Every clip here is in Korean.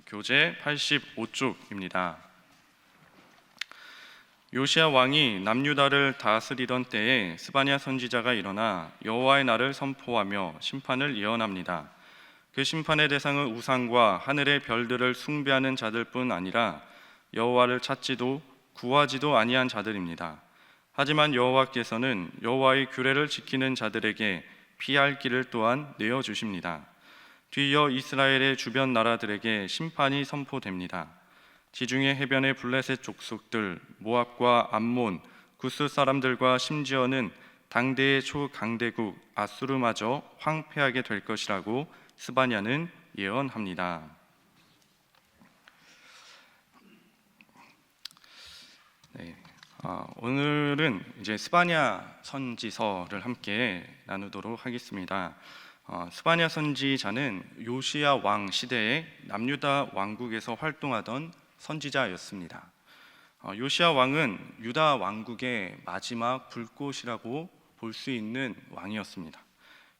교재 85쪽입니다. 요시야 왕이 남유다를 다스리던 때에 스바냐 선지자가 일어나 여호와의 날을 선포하며 심판을 예언합니다. 그 심판의 대상은 우상과 하늘의 별들을 숭배하는 자들뿐 아니라 여호와를 찾지도 구하지도 아니한 자들입니다. 하지만 여호와께서는 여호와의 규례를 지키는 자들에게 피할 길을 또한 내어주십니다. 뒤이어 이스라엘의 주변 나라들에게 심판이 선포됩니다. 지중해 해변의 블레셋 족속들, 모압과 암몬, 구스 사람들과 심지어는 당대의 초강대국 아수르마저 황폐하게 될 것이라고 스바냐는 예언합니다. 오늘은 이제 스바냐 선지서를 함께 나누도록 하겠습니다. 스바냐 선지자는 요시야 왕 시대에 남유다 왕국에서 활동하던 선지자였습니다. 요시야 왕은 유다 왕국의 마지막 불꽃이라고 볼 수 있는 왕이었습니다.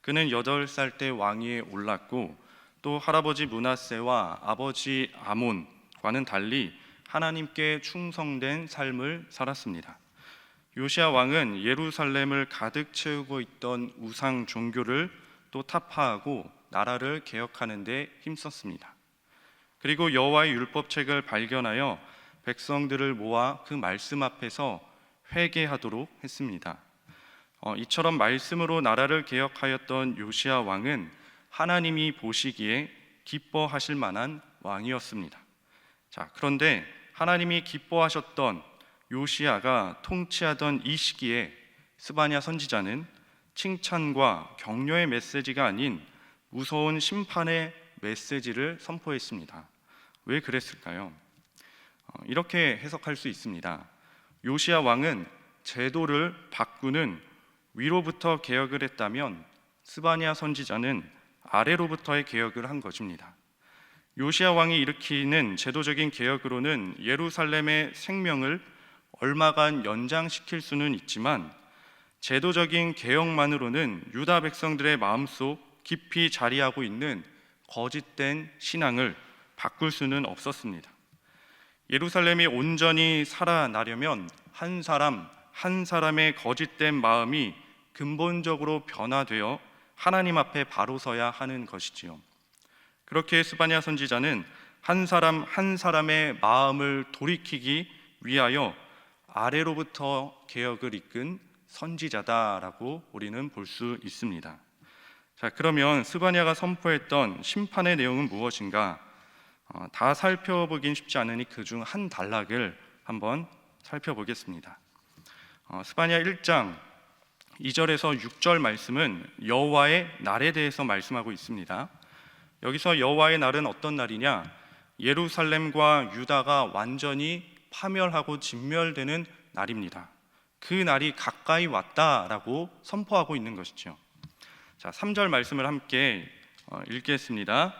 그는 8살 때 왕위에 올랐고 또 할아버지 므낫세와 아버지 아몬과는 달리 하나님께 충성된 삶을 살았습니다. 요시야 왕은 예루살렘을 가득 채우고 있던 우상 종교를 또 타파하고 나라를 개혁하는 데 힘썼습니다. 그리고 여호와의 율법책을 발견하여 백성들을 모아 그 말씀 앞에서 회개하도록 했습니다. 이처럼 말씀으로 나라를 개혁하였던 요시야 왕은 하나님이 보시기에 기뻐하실 만한 왕이었습니다. 그런데 하나님이 기뻐하셨던 요시야가 통치하던 이 시기에 스바냐 선지자는 칭찬과 격려의 메시지가 아닌 무서운 심판의 메시지를 선포했습니다. 왜 그랬을까요? 이렇게 해석할 수 있습니다. 요시야 왕은 제도를 바꾸는 위로부터 개혁을 했다면 스바냐 선지자는 아래로부터의 개혁을 한 것입니다. 요시야 왕이 일으키는 제도적인 개혁으로는 예루살렘의 생명을 얼마간 연장시킬 수는 있지만 제도적인 개혁만으로는 유다 백성들의 마음속 깊이 자리하고 있는 거짓된 신앙을 바꿀 수는 없었습니다. 예루살렘이 온전히 살아나려면 한 사람 한 사람의 거짓된 마음이 근본적으로 변화되어 하나님 앞에 바로 서야 하는 것이지요. 그렇게 스바냐 선지자는 한 사람 한 사람의 마음을 돌이키기 위하여 아래로부터 개혁을 이끈 선지자다라고 우리는 볼 수 있습니다. 그러면 스바냐가 선포했던 심판의 내용은 무엇인가? 다 살펴보긴 쉽지 않으니 그중 한 단락을 한번 살펴보겠습니다. 스바냐 1장 2절에서 6절 말씀은 여호와의 날에 대해서 말씀하고 있습니다. 여기서 여호와의 날은 어떤 날이냐? 예루살렘과 유다가 완전히 파멸하고 진멸되는 날입니다. 그 날이 가까이 왔다라고 선포하고 있는 것이죠. 3절 말씀을 함께 읽겠습니다.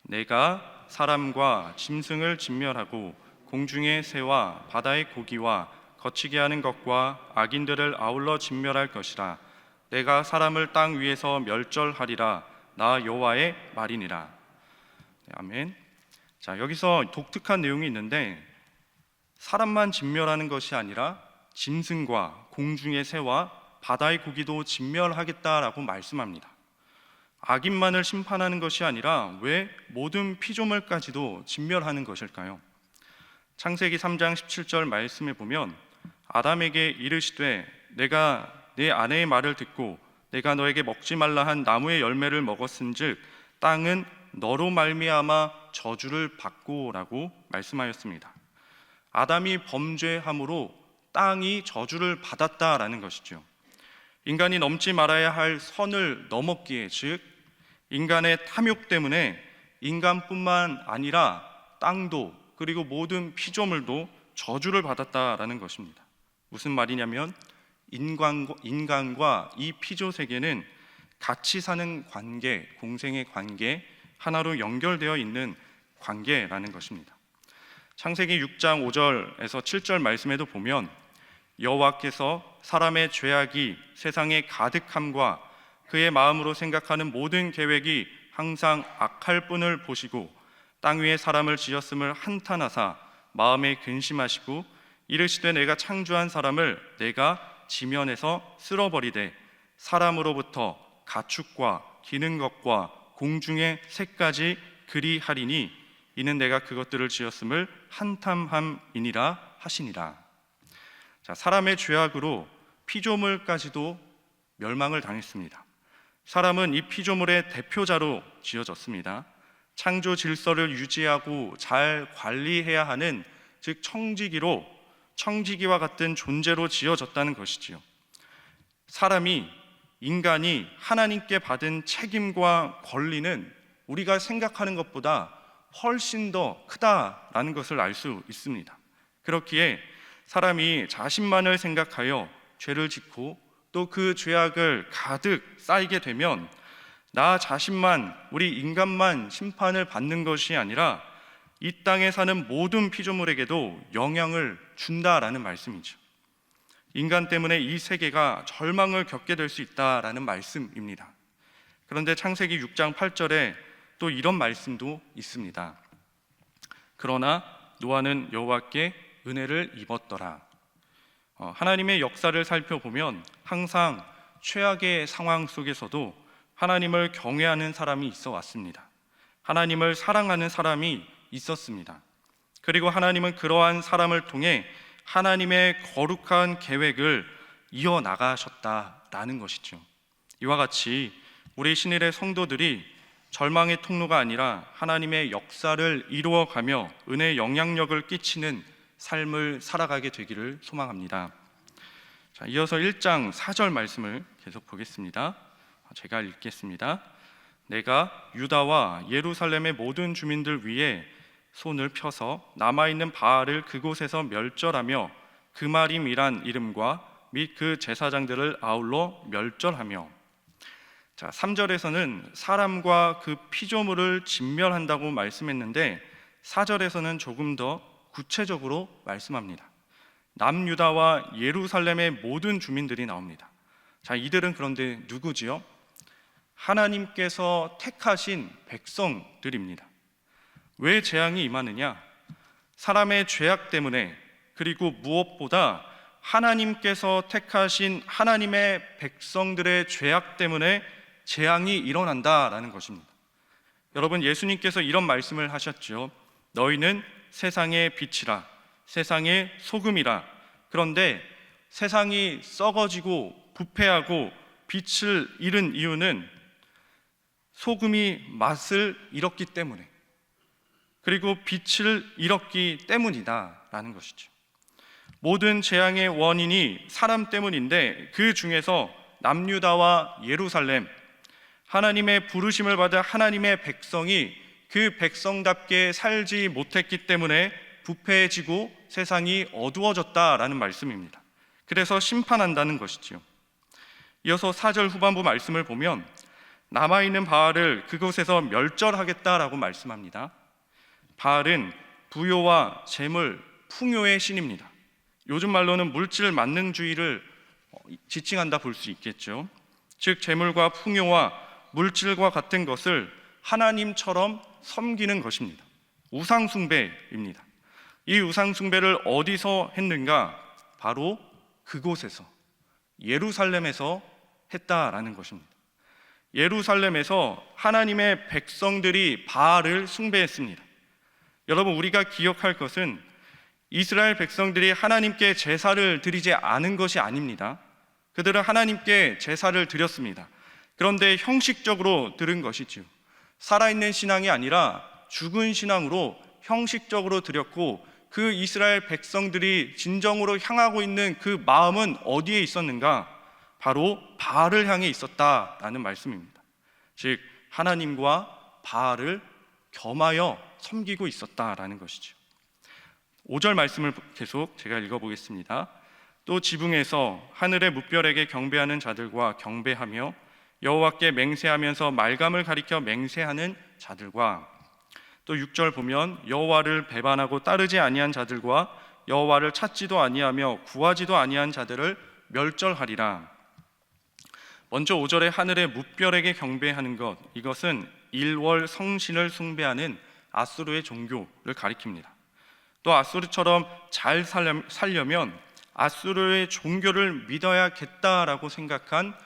내가 사람과 짐승을 진멸하고 공중의 새와 바다의 고기와 거치게 하는 것과 악인들을 아울러 진멸할 것이라. 내가 사람을 땅 위에서 멸절하리라. 나 여호와의 말이니라. 아멘. 여기서 독특한 내용이 있는데 사람만 진멸하는 것이 아니라 짐승과 공중의 새와 바다의 고기도 진멸하겠다라고 말씀합니다. 악인만을 심판하는 것이 아니라 왜 모든 피조물까지도 진멸하는 것일까요? 창세기 3장 17절 말씀에 보면 아담에게 이르시되 내가 내 아내의 말을 듣고 내가 너에게 먹지 말라 한 나무의 열매를 먹었은즉 땅은 너로 말미암아 저주를 받고라고 말씀하였습니다. 아담이 범죄함으로 땅이 저주를 받았다라는 것이죠. 인간이 넘지 말아야 할 선을 넘었기에, 즉 인간의 탐욕 때문에 인간뿐만 아니라 땅도 그리고 모든 피조물도 저주를 받았다라는 것입니다. 무슨 말이냐면 인간과 이 피조 세계는 같이 사는 관계, 공생의 관계, 하나로 연결되어 있는 관계라는 것입니다. 창세기 6장 5절에서 7절 말씀에도 보면 여호와께서 사람의 죄악이 세상에 가득함과 그의 마음으로 생각하는 모든 계획이 항상 악할 뿐을 보시고 땅 위에 사람을 지었음을 한탄하사 마음에 근심하시고 이르시되 내가 창조한 사람을 내가 지면에서 쓸어버리되 사람으로부터 가축과 기는 것과 공중의 새까지 그리하리니 이는 내가 그것들을 지었음을 한탄함이니라 하시니라. 자, 사람의 죄악으로 피조물까지도 멸망을 당했습니다. 사람은 이 피조물의 대표자로 지어졌습니다. 창조 질서를 유지하고 잘 관리해야 하는, 즉 청지기와 같은 존재로 지어졌다는 것이지요. 인간이 하나님께 받은 책임과 권리는 우리가 생각하는 것보다 훨씬 더 크다라는 것을 알 수 있습니다. 그렇기에 사람이 자신만을 생각하여 죄를 짓고 또 그 죄악을 가득 쌓이게 되면 나 자신만, 우리 인간만 심판을 받는 것이 아니라 이 땅에 사는 모든 피조물에게도 영향을 준다라는 말씀이죠. 인간 때문에 이 세계가 절망을 겪게 될 수 있다라는 말씀입니다. 그런데 창세기 6장 8절에 또 이런 말씀도 있습니다. 그러나 노아는 여호와께 은혜를 입었더라. 하나님의 역사를 살펴보면 항상 최악의 상황 속에서도 하나님을 경외하는 사람이 있어 왔습니다. 하나님을 사랑하는 사람이 있었습니다. 그리고 하나님은 그러한 사람을 통해 하나님의 거룩한 계획을 이어나가셨다라는 것이죠. 이와 같이 우리 신일의 성도들이 절망의 통로가 아니라 하나님의 역사를 이루어가며 은혜의 영향력을 끼치는 삶을 살아가게 되기를 소망합니다. 자, 이어서 1장 4절 말씀을 계속 보겠습니다. 제가 읽겠습니다. 내가 유다와 예루살렘의 모든 주민들 위에 손을 펴서 남아있는 바알을 그곳에서 멸절하며 그마림이란 이름과 및 그 제사장들을 아울러 멸절하며. 자, 3절에서는 사람과 그 피조물을 진멸한다고 말씀했는데 4절에서는 조금 더 구체적으로 말씀합니다. 남유다와 예루살렘의 모든 주민들이 나옵니다. 자, 이들은 그런데 누구지요? 하나님께서 택하신 백성들입니다. 왜 재앙이 임하느냐? 사람의 죄악 때문에, 그리고 무엇보다 하나님께서 택하신 하나님의 백성들의 죄악 때문에 재앙이 일어난다라는 것입니다. 여러분, 예수님께서 이런 말씀을 하셨죠. 너희는 세상의 빛이라, 세상의 소금이라. 그런데 세상이 썩어지고 부패하고 빛을 잃은 이유는 소금이 맛을 잃었기 때문에, 그리고 빛을 잃었기 때문이다라는 것이죠. 모든 재앙의 원인이 사람 때문인데 그 중에서 남유다와 예루살렘, 하나님의 부르심을 받은 하나님의 백성이 그 백성답게 살지 못했기 때문에 부패해지고 세상이 어두워졌다라는 말씀입니다. 그래서 심판한다는 것이지요. 이어서 4절 후반부 말씀을 보면 남아있는 바알을 그곳에서 멸절하겠다라고 말씀합니다. 바알은 부요와 재물, 풍요의 신입니다. 요즘 말로는 물질 만능주의를 지칭한다 볼 수 있겠죠. 즉 재물과 풍요와 물질과 같은 것을 하나님처럼 섬기는 것입니다. 우상숭배입니다. 이 우상숭배를 어디서 했는가? 바로 그곳에서, 예루살렘에서 했다라는 것입니다. 예루살렘에서 하나님의 백성들이 바알을 숭배했습니다. 여러분, 우리가 기억할 것은 이스라엘 백성들이 하나님께 제사를 드리지 않은 것이 아닙니다. 그들은 하나님께 제사를 드렸습니다. 그런데 형식적으로 드린 것이지요. 살아있는 신앙이 아니라 죽은 신앙으로 형식적으로 드렸고, 그 이스라엘 백성들이 진정으로 향하고 있는 그 마음은 어디에 있었는가? 바로 바알을 향해 있었다라는 말씀입니다. 즉 하나님과 바알을 겸하여 섬기고 있었다라는 것이죠. 5절 말씀을 계속 제가 읽어보겠습니다. 또 지붕에서 하늘의 무별에게 경배하는 자들과 경배하며 여호와께 맹세하면서 말감을 가리켜 맹세하는 자들과, 또 6절 보면 여호와를 배반하고 따르지 아니한 자들과 여호와를 찾지도 아니하며 구하지도 아니한 자들을 멸절하리라. 먼저 5절에 하늘의 무별에게 경배하는 것, 이것은 일월 성신을 숭배하는 아수르의 종교를 가리킵니다. 또 아수르처럼 잘 살려면 아수르의 종교를 믿어야겠다라고 생각한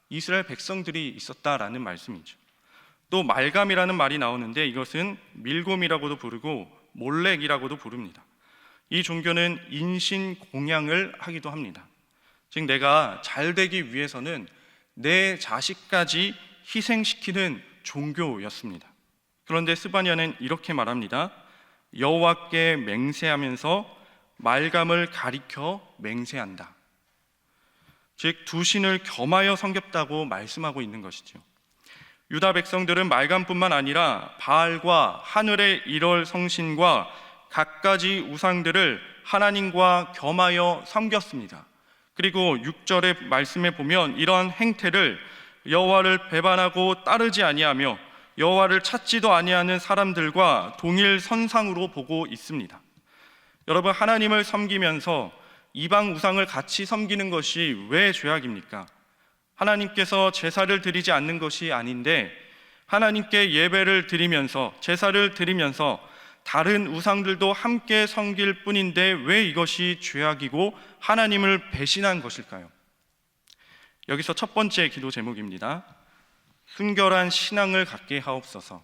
이스라엘 백성들이 있었다라는 말씀이죠. 또 말감이라는 말이 나오는데 이것은 밀곰이라고도 부르고 몰렉이라고도 부릅니다. 이 종교는 인신공양을 하기도 합니다. 즉 내가 잘 되기 위해서는 내 자식까지 희생시키는 종교였습니다. 그런데 스바냐는 이렇게 말합니다. 여호와께 맹세하면서 말감을 가리켜 맹세한다. 즉 두 신을 겸하여 섬겼다고 말씀하고 있는 것이죠. 유다 백성들은 말감뿐만 아니라 바알과 하늘의 일월 성신과 갖가지 우상들을 하나님과 겸하여 섬겼습니다. 그리고 6절의 말씀에 보면 이러한 행태를 여호와를 배반하고 따르지 아니하며 여호와를 찾지도 아니하는 사람들과 동일 선상으로 보고 있습니다. 여러분, 하나님을 섬기면서 이방 우상을 같이 섬기는 것이 왜 죄악입니까? 하나님께서 제사를 드리지 않는 것이 아닌데 하나님께 예배를 드리면서 제사를 드리면서 다른 우상들도 함께 섬길 뿐인데 왜 이것이 죄악이고 하나님을 배신한 것일까요? 여기서 첫 번째 기도 제목입니다. 순결한 신앙을 갖게 하옵소서.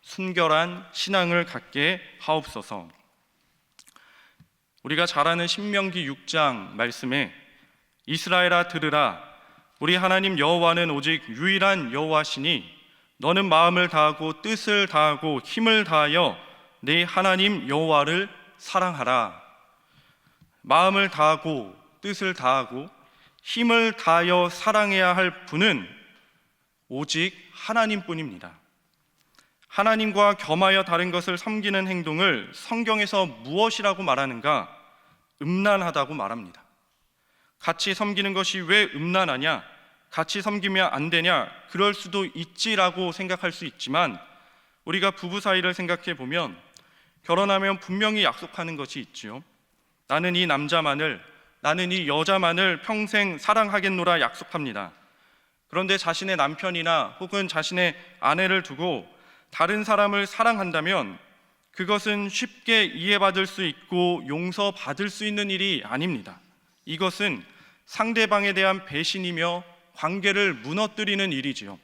순결한 신앙을 갖게 하옵소서. 우리가 잘 아는 신명기 6장 말씀에 이스라엘아 들으라, 우리 하나님 여호와는 오직 유일한 여호와시니 너는 마음을 다하고 뜻을 다하고 힘을 다하여 네 하나님 여호와를 사랑하라. 마음을 다하고 뜻을 다하고 힘을 다하여 사랑해야 할 분은 오직 하나님뿐입니다. 하나님과 겸하여 다른 것을 섬기는 행동을 성경에서 무엇이라고 말하는가? 음란하다고 말합니다. 같이 섬기는 것이 왜 음란하냐? 같이 섬기면 안 되냐? 그럴 수도 있지라고 생각할 수 있지만 우리가 부부 사이를 생각해 보면 결혼하면 분명히 약속하는 것이 있죠. 나는 이 남자만을, 나는 이 여자만을 평생 사랑하겠노라 약속합니다. 그런데 자신의 남편이나 혹은 자신의 아내를 두고 다른 사람을 사랑한다면 그것은 쉽게 이해받을 수 있고 용서받을 수 있는 일이 아닙니다. 이것은 상대방에 대한 배신이며 관계를 무너뜨리는 일이지요.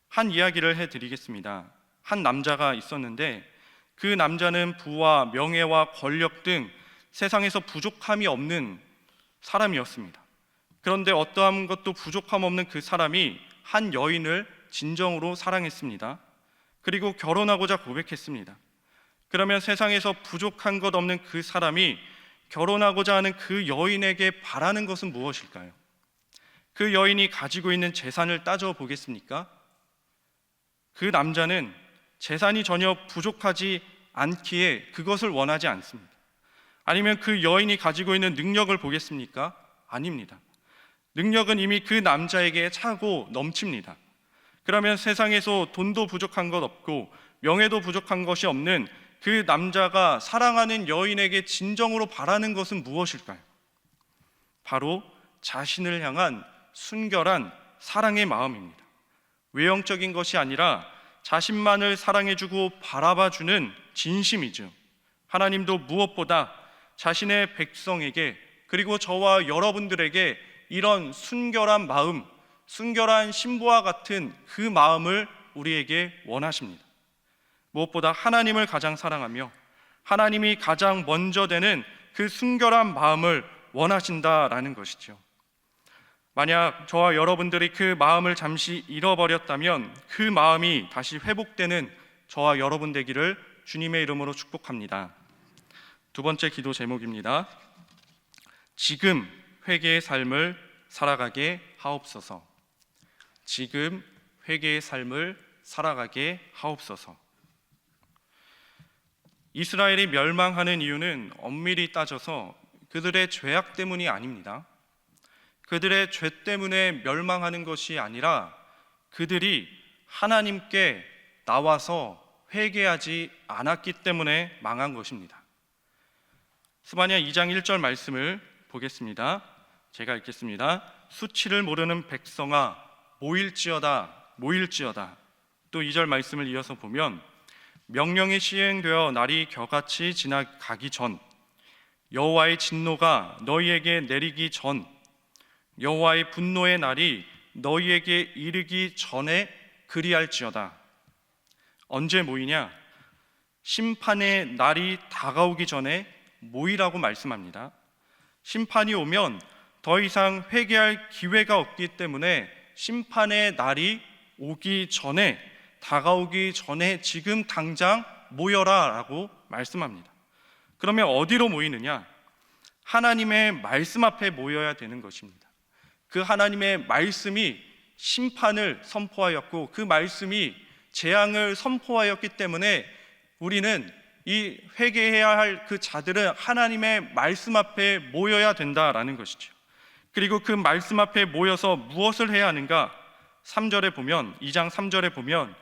한 이야기를 해드리겠습니다. 한 남자가 있었는데 그 남자는 부와 명예와 권력 등 세상에서 부족함이 없는 사람이었습니다. 그런데 어떠한 것도 부족함 없는 그 사람이 한 여인을 진정으로 사랑했습니다. 그리고 결혼하고자 고백했습니다. 그러면 세상에서 부족한 것 없는 그 사람이 결혼하고자 하는 그 여인에게 바라는 것은 무엇일까요? 그 여인이 가지고 있는 재산을 따져보겠습니까? 그 남자는 재산이 전혀 부족하지 않기에 그것을 원하지 않습니다. 아니면 그 여인이 가지고 있는 능력을 보겠습니까? 아닙니다. 능력은 이미 그 남자에게 차고 넘칩니다. 그러면 세상에서 돈도 부족한 것 없고 명예도 부족한 것이 없는 그 남자가 사랑하는 여인에게 진정으로 바라는 것은 무엇일까요? 바로 자신을 향한 순결한 사랑의 마음입니다. 외형적인 것이 아니라 자신만을 사랑해주고 바라봐주는 진심이죠. 하나님도 무엇보다 자신의 백성에게 그리고 저와 여러분들에게 이런 순결한 마음, 순결한 신부와 같은 그 마음을 우리에게 원하십니다. 무엇보다 하나님을 가장 사랑하며 하나님이 가장 먼저 되는 그 순결한 마음을 원하신다라는 것이죠. 만약 저와 여러분들이 그 마음을 잠시 잃어버렸다면 그 마음이 다시 회복되는 저와 여러분 되기를 주님의 이름으로 축복합니다. 두 번째 기도 제목입니다. 지금 회개의 삶을 살아가게 하옵소서. 지금 회개의 삶을 살아가게 하옵소서. 이스라엘이 멸망하는 이유는 엄밀히 따져서 그들의 죄악 때문이 아닙니다. 그들의 죄 때문에 멸망하는 것이 아니라 그들이 하나님께 나와서 회개하지 않았기 때문에 망한 것입니다. 스바냐 2장 1절 말씀을 보겠습니다. 제가 읽겠습니다. 수치를 모르는 백성아 모일지어다 모일지어다. 또 2절 말씀을 이어서 보면 명령이 시행되어 날이 겨같이 지나가기 전, 여호와의 진노가 너희에게 내리기 전, 여호와의 분노의 날이 너희에게 이르기 전에 그리할지어다. 언제 모이냐? 심판의 날이 다가오기 전에 모이라고 말씀합니다. 심판이 오면 더 이상 회개할 기회가 없기 때문에 심판의 날이 오기 전에, 다가오기 전에 지금 당장 모여라 라고 말씀합니다. 그러면 어디로 모이느냐? 하나님의 말씀 앞에 모여야 되는 것입니다. 그 하나님의 말씀이 심판을 선포하였고 그 말씀이 재앙을 선포하였기 때문에 우리는 이 회개해야 할 그 자들은 하나님의 말씀 앞에 모여야 된다라는 것이죠. 그리고 그 말씀 앞에 모여서 무엇을 해야 하는가? 3절에 보면, 2장 3절에 보면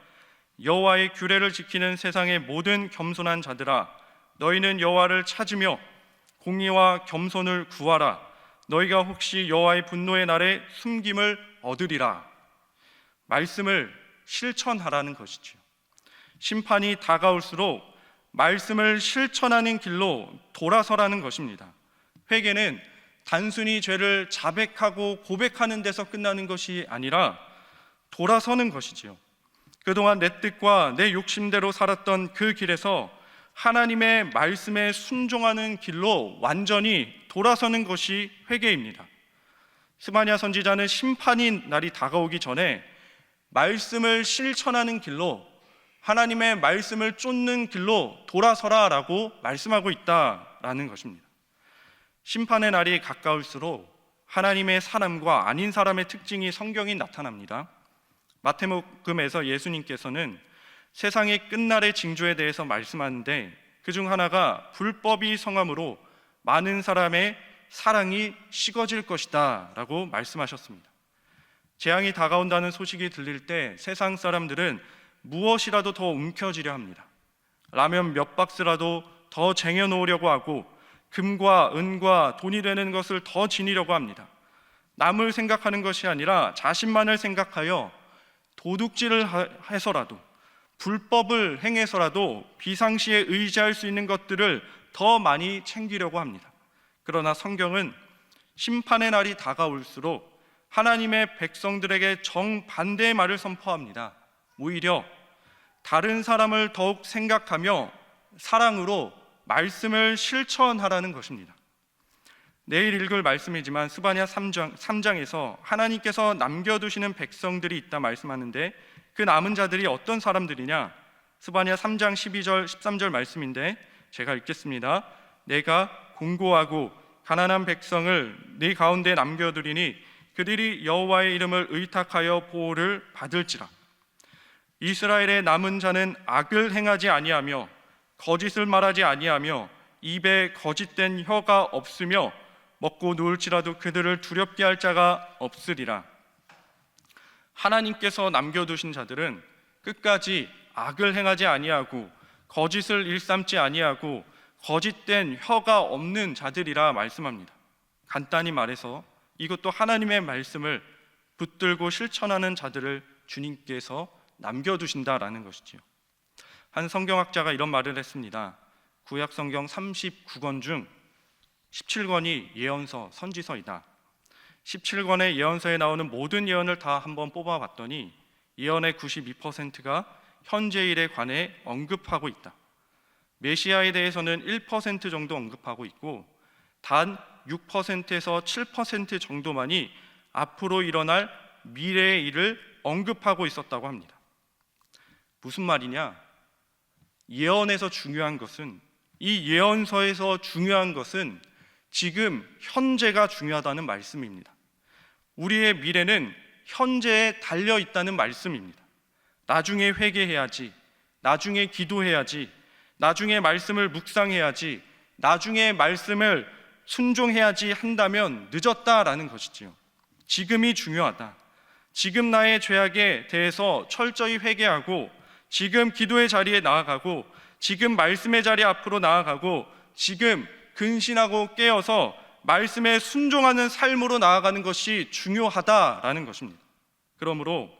여호와의 규례를 지키는 세상의 모든 겸손한 자들아, 너희는 여호와를 찾으며 공의와 겸손을 구하라. 너희가 혹시 여호와의 분노의 날에 숨김을 얻으리라. 말씀을 실천하라는 것이죠. 심판이 다가올수록 말씀을 실천하는 길로 돌아서라는 것입니다. 회개는 단순히 죄를 자백하고 고백하는 데서 끝나는 것이 아니라 돌아서는 것이지요. 그동안 내 뜻과 내 욕심대로 살았던 그 길에서 하나님의 말씀에 순종하는 길로 완전히 돌아서는 것이 회개입니다. 스바냐 선지자는 심판의 날이 다가오기 전에 말씀을 실천하는 길로, 하나님의 말씀을 쫓는 길로 돌아서라 라고 말씀하고 있다라는 것입니다. 심판의 날이 가까울수록 하나님의 사람과 아닌 사람의 특징이 성경에 나타납니다. 마태복음에서 예수님께서는 세상의 끝날의 징조에 대해서 말씀하는데 그중 하나가 불법이 성함으로 많은 사람의 사랑이 식어질 것이다 라고 말씀하셨습니다. 재앙이 다가온다는 소식이 들릴 때 세상 사람들은 무엇이라도 더 움켜쥐려 합니다. 라면 몇 박스라도 더 쟁여놓으려고 하고 금과 은과 돈이 되는 것을 더 지니려고 합니다. 남을 생각하는 것이 아니라 자신만을 생각하여 도둑질을 해서라도, 불법을 행해서라도 비상시에 의지할 수 있는 것들을 더 많이 챙기려고 합니다. 그러나 성경은 심판의 날이 다가올수록 하나님의 백성들에게 정반대의 말을 선포합니다. 오히려 다른 사람을 더욱 생각하며 사랑으로 말씀을 실천하라는 것입니다. 내일 읽을 말씀이지만 스바냐 3장에서 하나님께서 남겨두시는 백성들이 있다 말씀하는데 그 남은 자들이 어떤 사람들이냐? 스바냐 3장 12절 13절 말씀인데 제가 읽겠습니다. 내가 공고하고 가난한 백성을 네 가운데 남겨두리니 그들이 여호와의 이름을 의탁하여 보호를 받을지라. 이스라엘의 남은 자는 악을 행하지 아니하며 거짓을 말하지 아니하며 입에 거짓된 혀가 없으며 먹고 누울지라도 그들을 두렵게 할 자가 없으리라. 하나님께서 남겨두신 자들은 끝까지 악을 행하지 아니하고 거짓을 일삼지 아니하고 거짓된 혀가 없는 자들이라 말씀합니다. 간단히 말해서 이것도 하나님의 말씀을 붙들고 실천하는 자들을 주님께서 남겨두신다라는 것이지요. 한 성경학자가 이런 말을 했습니다. 구약 성경 39권 중 17권이 예언서, 선지서이다. 17권의 예언서에 나오는 모든 예언을 다 한번 뽑아봤더니 예언의 92%가 현재 일에 관해 언급하고 있다. 메시아에 대해서는 1% 정도 언급하고 있고 단 6%에서 7% 정도만이 앞으로 일어날 미래의 일을 언급하고 있었다고 합니다. 무슨 말이냐? 예언에서 중요한 것은, 이 예언서에서 중요한 것은 지금 현재가 중요하다는 말씀입니다. 우리의 미래는 현재에 달려 있다는 말씀입니다. 나중에 회개해야지, 나중에 기도해야지, 나중에 말씀을 묵상해야지, 나중에 말씀을 순종해야지 한다면 늦었다라는 것이지요. 지금이 중요하다. 지금 나의 죄악에 대해서 철저히 회개하고 지금 기도의 자리에 나아가고 지금 말씀의 자리 앞으로 나아가고 지금 근신하고 깨어서 말씀에 순종하는 삶으로 나아가는 것이 중요하다라는 것입니다. 그러므로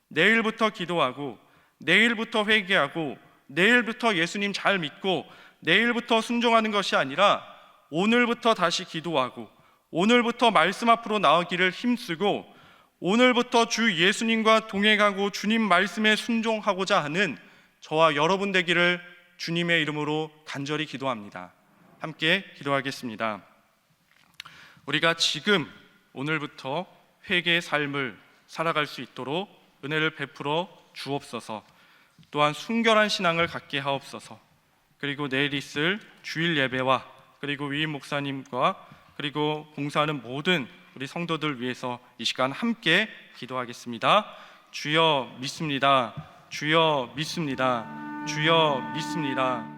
내일부터 기도하고 내일부터 회개하고 내일부터 예수님 잘 믿고 내일부터 순종하는 것이 아니라 오늘부터 다시 기도하고 오늘부터 말씀 앞으로 나오기를 힘쓰고 오늘부터 주 예수님과 동행하고 주님 말씀에 순종하고자 하는 저와 여러분 되기를 주님의 이름으로 간절히 기도합니다. 함께 기도하겠습니다. 우리가 지금 오늘부터 회개의 삶을 살아갈 수 있도록 은혜를 베풀어 주옵소서. 또한 순결한 신앙을 갖게 하옵소서. 그리고 내일 있을 주일 예배와 그리고 위임 목사님과 그리고 봉사하는 모든 우리 성도들 위해서 이 시간 함께 기도하겠습니다. 주여 믿습니다. 주여 믿습니다. 주여 믿습니다.